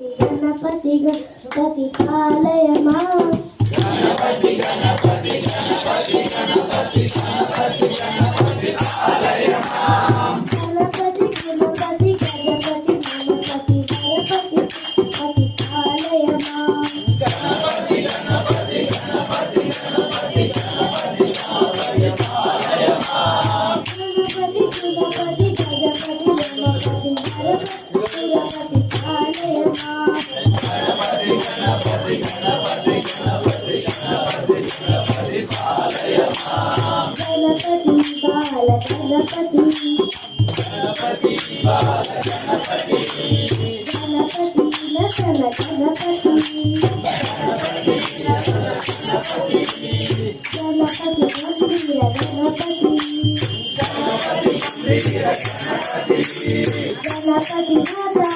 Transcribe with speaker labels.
Speaker 1: गणपती गणपती पालय मां
Speaker 2: गणपती गणपती गणपती गणपती गणपती गणपती पालय मां
Speaker 1: गणपती गणपती गणपती गणपती गणपती पालय मां
Speaker 2: गणपती गणपती गणपती गणपती गणपती गणपती पालय मां
Speaker 1: गणपती गणपती गणपती गणपती गणपती पालय मां
Speaker 2: गणपती गणपती गणपती गणपती गणपती गणपती पालय मां
Speaker 1: गणपती बाल गणपती
Speaker 2: गणपती बाल गणपती
Speaker 1: गणपती नटन गणपती गणपती गंभीर गणपती
Speaker 2: गणपती गणपती
Speaker 1: गणपती माता